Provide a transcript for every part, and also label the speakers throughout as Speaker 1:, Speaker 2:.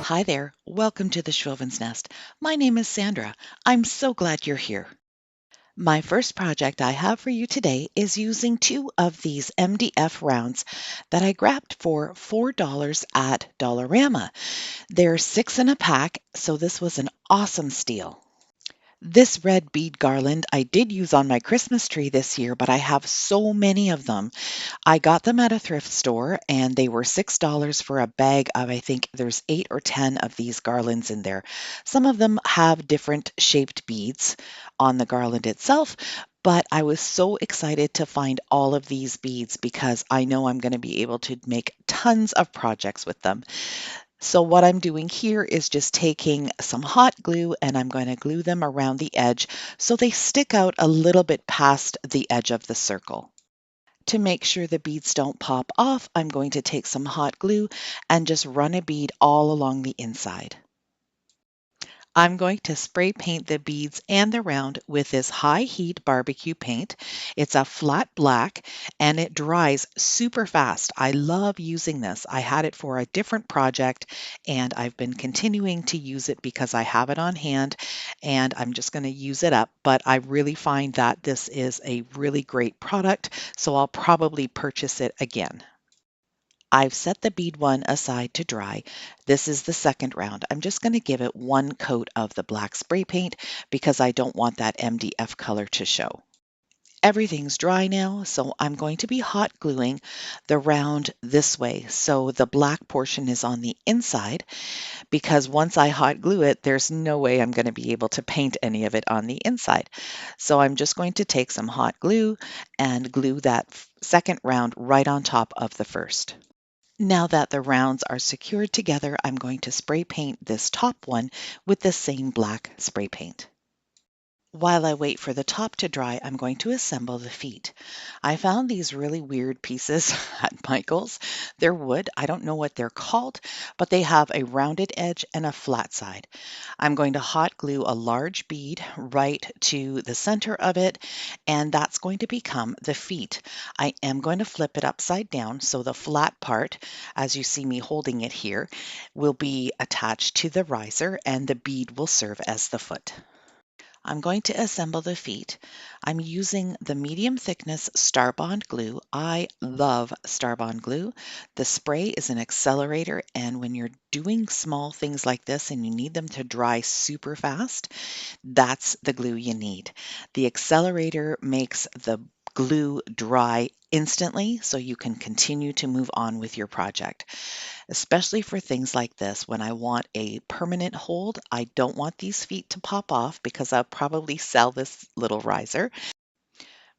Speaker 1: Hi there. Welcome to the Schwowin's Nest. My name is Sandra. I'm so glad you're here. My first project I have for you today is using two of these MDF rounds that I grabbed for $4 at Dollarama. They're six in a pack, so this was an awesome steal. This red bead garland I did use on my Christmas tree this year, but I have so many of them. I got them at a thrift store and they were $6 for a bag of, I think there's 8 or 10 of these garlands in there. Some of them have different shaped beads on the garland itself, but I was so excited to find all of these beads because I know I'm going to be able to make tons of projects with them. So what I'm doing here is just taking some hot glue and I'm going to glue them around the edge so they stick out a little bit past the edge of the circle. To make sure the beads don't pop off, I'm going to take some hot glue and just run a bead all along the inside. I'm going to spray paint the beads and the round with this high heat barbecue paint. It's a flat black and it dries super fast. I love using this. I had it for a different project and I've been continuing to use it because I have it on hand and I'm just going to use it up. But I really find that this is a really great product, so I'll probably purchase it again. I've set the bead one aside to dry. This is the second round. I'm just going to give it one coat of the black spray paint because I don't want that MDF color to show. Everything's dry now, so I'm going to be hot gluing the round this way. So the black portion is on the inside because once I hot glue it, there's no way I'm going to be able to paint any of it on the inside. So I'm just going to take some hot glue and glue that second round right on top of the first. Now that the rounds are secured together, I'm going to spray paint this top one with the same black spray paint. While I wait for the top to dry, I'm going to assemble the feet. I found these really weird pieces at Michael's. They're wood. I don't know what they're called, but they have a rounded edge and a flat side. I'm going to hot glue a large bead right to the center of it, and that's going to become the feet. I am going to flip it upside down so the flat part, as you see me holding it here, will be attached to the riser and the bead will serve as the foot. I'm going to assemble the feet. I'm using the medium thickness Starbond glue. I love Starbond glue. The spray is an accelerator, and when you're doing small things like this and you need them to dry super fast, that's the glue you need. The accelerator makes the glue dry instantly so you can continue to move on with your project. Especially for things like this, when I want a permanent hold, I don't want these feet to pop off because I'll probably sell this little riser.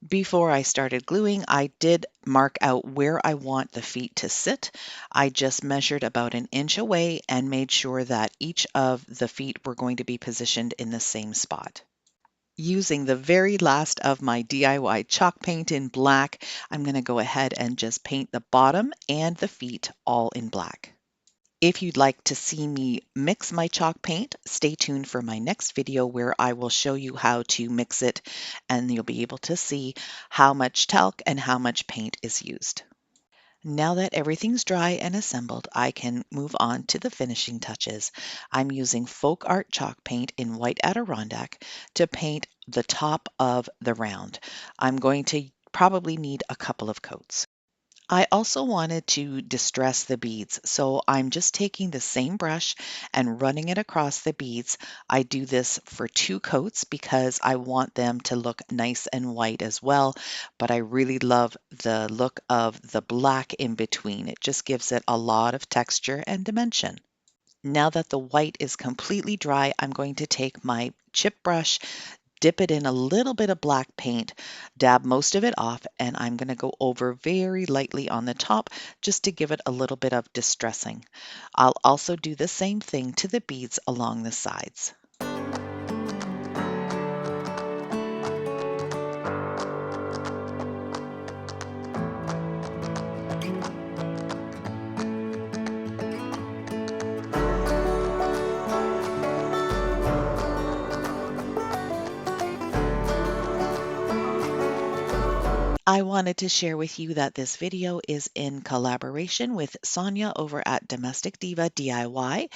Speaker 1: Before I started gluing, I did mark out where I want the feet to sit. I just measured about an inch away and made sure that each of the feet were going to be positioned in the same spot. Using the very last of my DIY chalk paint in black, I'm going to go ahead and just paint the bottom and the feet all in black. If you'd like to see me mix my chalk paint, stay tuned for my next video where I will show you how to mix it and you'll be able to see how much talc and how much paint is used. Now that everything's dry and assembled, I can move on to the finishing touches. I'm using Folk Art chalk paint in White Adirondack to paint the top of the round. I'm going to probably need a couple of coats. I also wanted to distress the beads, so I'm just taking the same brush and running it across the beads. I do this for 2 coats because I want them to look nice and white as well, but I really love the look of the black in between. It just gives it a lot of texture and dimension. Now that the white is completely dry, I'm going to take my chip brush, dip it in a little bit of black paint, dab most of it off, and I'm going to go over very lightly on the top just to give it a little bit of distressing. I'll also do the same thing to the beads along the sides. I wanted to share with you that this video is in collaboration with Sonia over at Domestic Diva DIY.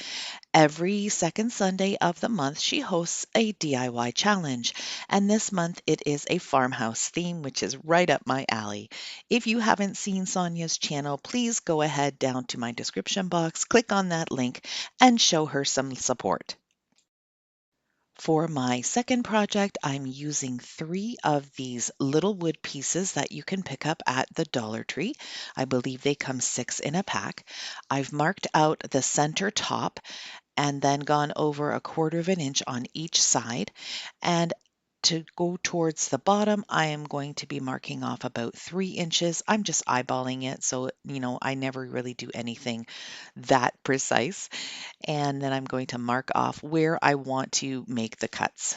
Speaker 1: Every second Sunday of the month, she hosts a DIY challenge, and this month it is a farmhouse theme, which is right up my alley. If you haven't seen Sonia's channel, please go ahead down to my description box, click on that link, and show her some support. For my second project, I'm using 3 of these little wood pieces that you can pick up at the Dollar Tree. I believe they come 6 in a pack. I've marked out the center top and then gone over 1/4 of an inch on each side. And to go towards the bottom, I am going to be marking off about 3 inches. I'm just eyeballing it, so I never really do anything that precise. And then I'm going to mark off where I want to make the cuts.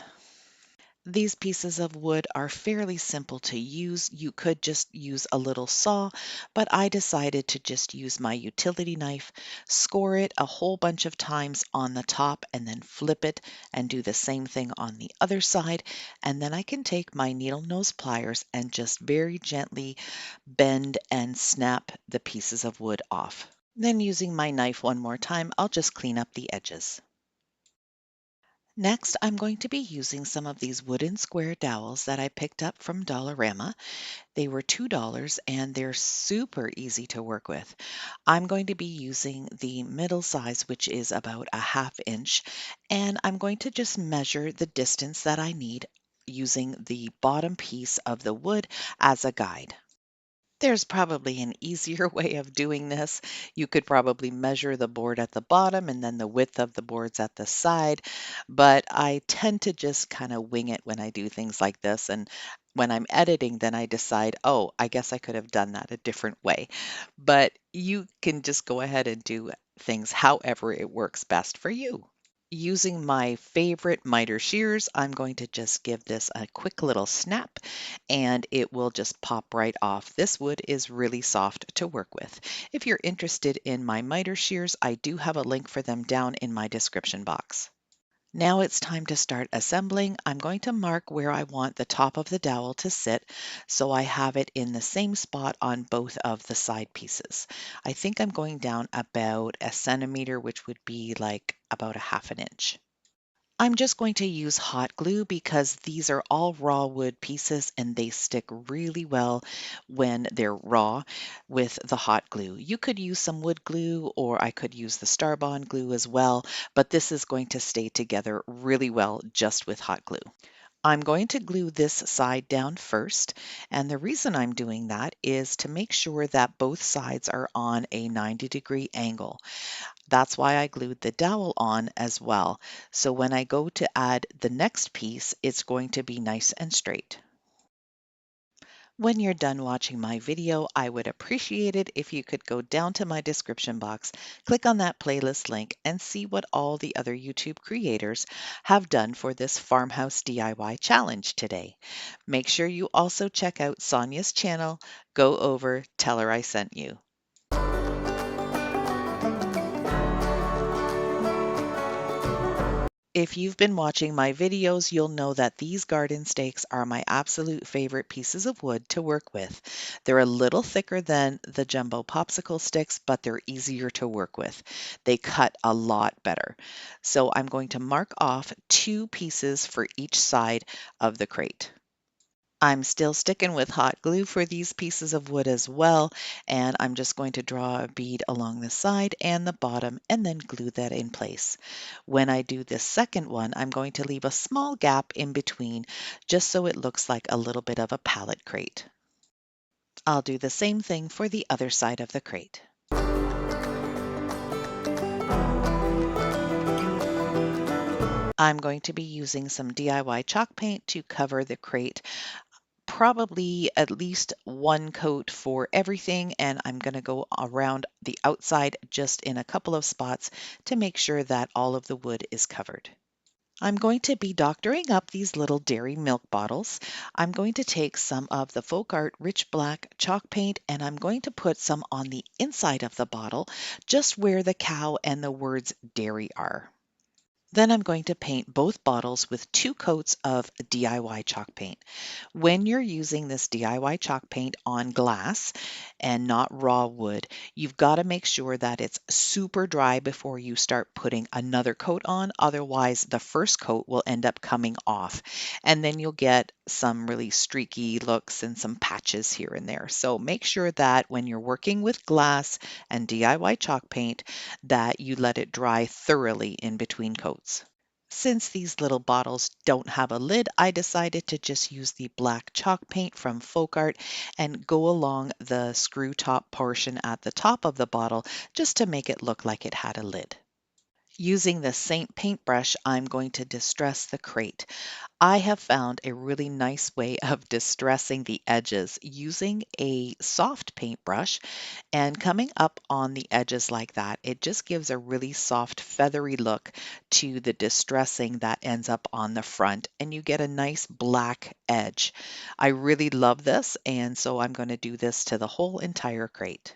Speaker 1: These pieces of wood are fairly simple to use. You could just use a little saw, but I decided to just use my utility knife, score it a whole bunch of times on the top, and then flip it and do the same thing on the other side. And then I can take my needle nose pliers and just very gently bend and snap the pieces of wood off. Then using my knife one more time, I'll just clean up the edges. Next, I'm going to be using some of these wooden square dowels that I picked up from Dollarama. They were $2 and they're super easy to work with. I'm going to be using the middle size, which is about a 1/2 inch, and I'm going to just measure the distance that I need using the bottom piece of the wood as a guide. There's probably an easier way of doing this. You could probably measure the board at the bottom and then the width of the boards at the side, but I tend to just kind of wing it when I do things like this. And when I'm editing, then I decide, oh, I guess I could have done that a different way. But you can just go ahead and do things however it works best for you. Using my favorite miter shears, I'm going to just give this a quick little snap and it will just pop right off. This wood is really soft to work with. If you're interested in my miter shears, I do have a link for them down in my description box. Now it's time to start assembling. I'm going to mark where I want the top of the dowel to sit so I have it in the same spot on both of the side pieces. I think I'm going down about a centimeter, which would be like about a 1/2 an inch. I'm just going to use hot glue because these are all raw wood pieces and they stick really well when they're raw with the hot glue. You could use some wood glue or I could use the Starbond glue as well, but this is going to stay together really well just with hot glue. I'm going to glue this side down first, and the reason I'm doing that is to make sure that both sides are on a 90-degree angle. That's why I glued the dowel on as well. So when I go to add the next piece, it's going to be nice and straight. When you're done watching my video, I would appreciate it if you could go down to my description box, click on that playlist link, and see what all the other YouTube creators have done for this farmhouse DIY challenge today. Make sure you also check out Sonia's channel. Go over, tell her I sent you. If you've been watching my videos, you'll know that these garden stakes are my absolute favorite pieces of wood to work with. They're a little thicker than the jumbo popsicle sticks, but they're easier to work with. They cut a lot better. So I'm going to mark off 2 pieces for each side of the crate. I'm still sticking with hot glue for these pieces of wood as well, and I'm just going to draw a bead along the side and the bottom and then glue that in place. When I do this second one, I'm going to leave a small gap in between just so it looks like a little bit of a pallet crate. I'll do the same thing for the other side of the crate. I'm going to be using some DIY chalk paint to cover the crate, probably at least 1 coat for everything, and I'm going to go around the outside just in a couple of spots to make sure that all of the wood is covered. I'm going to be doctoring up these little dairy milk bottles. I'm going to take some of the Folk Art Rich Black chalk paint and I'm going to put some on the inside of the bottle, just where the cow and the words dairy are. Then I'm going to paint both bottles with 2 coats of DIY chalk paint. When you're using this DIY chalk paint on glass and not raw wood, you've got to make sure that it's super dry before you start putting another coat on. Otherwise, the first coat will end up coming off, and then you'll get some really streaky looks and some patches here and there. So make sure that when you're working with glass and DIY chalk paint, that you let it dry thoroughly in between coats. Since these little bottles don't have a lid, I decided to just use the black chalk paint from Folk Art and go along the screw top portion at the top of the bottle just to make it look like it had a lid. Using the Saint paintbrush, I'm going to distress the crate. I have found a really nice way of distressing the edges using a soft paintbrush and coming up on the edges like that. It just gives a really soft, feathery look to the distressing that ends up on the front, and you get a nice black edge. I really love this, and so I'm going to do this to the whole entire crate.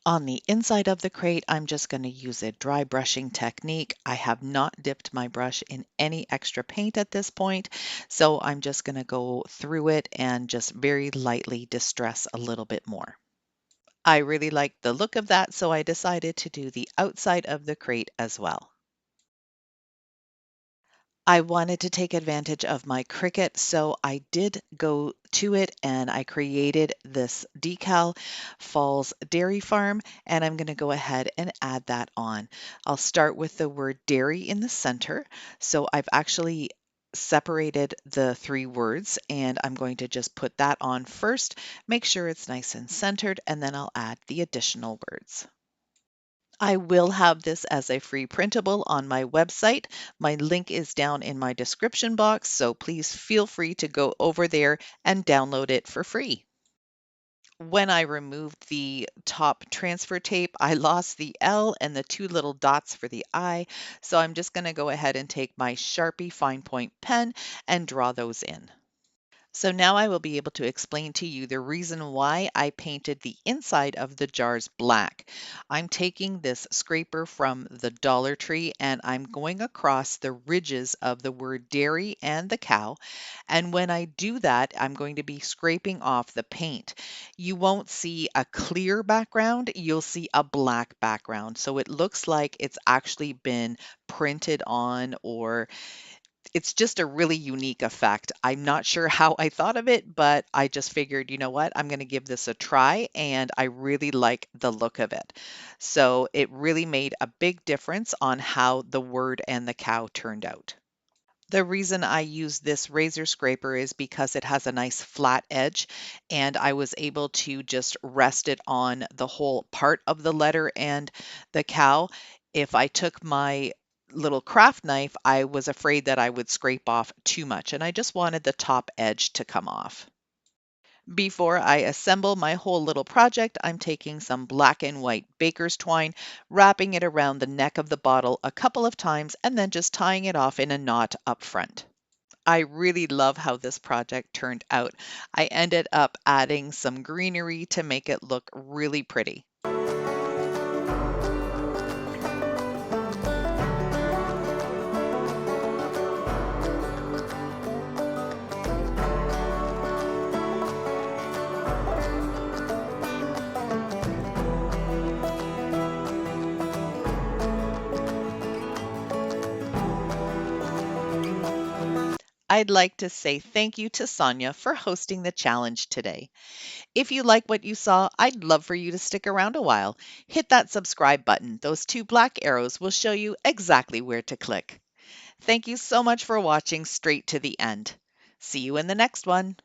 Speaker 1: On the inside of the crate, I'm just going to use a dry brushing technique. I have not dipped my brush in any extra paint at this point, so I'm just going to go through it and just very lightly distress a little bit more. I really liked the look of that, so I decided to do the outside of the crate as well. I wanted to take advantage of my Cricut, so I did go to it and I created this decal, Falls Dairy Farm, and I'm going to go ahead and add that on. I'll start with the word dairy in the center. So I've actually separated the 3 words, and I'm going to just put that on first, make sure it's nice and centered, and then I'll add the additional words. I will have this as a free printable on my website. My link is down in my description box, so please feel free to go over there and download it for free. When I removed the top transfer tape, I lost the L and the 2 little dots for the I, so I'm just going to go ahead and take my Sharpie fine point pen and draw those in. So now I will be able to explain to you the reason why I painted the inside of the jars black. I'm taking this scraper from the Dollar Tree and I'm going across the ridges of the word dairy and the cow. And when I do that, I'm going to be scraping off the paint. You won't see a clear background, you'll see a black background. So it looks like it's actually been printed on, or it's just a really unique effect. I'm not sure how I thought of it, but I just figured, you know what, I'm going to give this a try, and I really like the look of it. So it really made a big difference on how the word and the cow turned out. The reason I use this razor scraper is because it has a nice flat edge, and I was able to just rest it on the whole part of the letter and the cow. If I took my little craft knife, I was afraid that I would scrape off too much, and I just wanted the top edge to come off. Before I assemble my whole little project, I'm taking some black and white baker's twine, wrapping it around the neck of the bottle a couple of times, and then just tying it off in a knot up front. I really love how this project turned out. I ended up adding some greenery to make it look really pretty. I'd like to say thank you to Sonia for hosting the challenge today. If you like what you saw, I'd love for you to stick around a while. Hit that subscribe button. Those 2 black arrows will show you exactly where to click. Thank you so much for watching straight to the end. See you in the next one.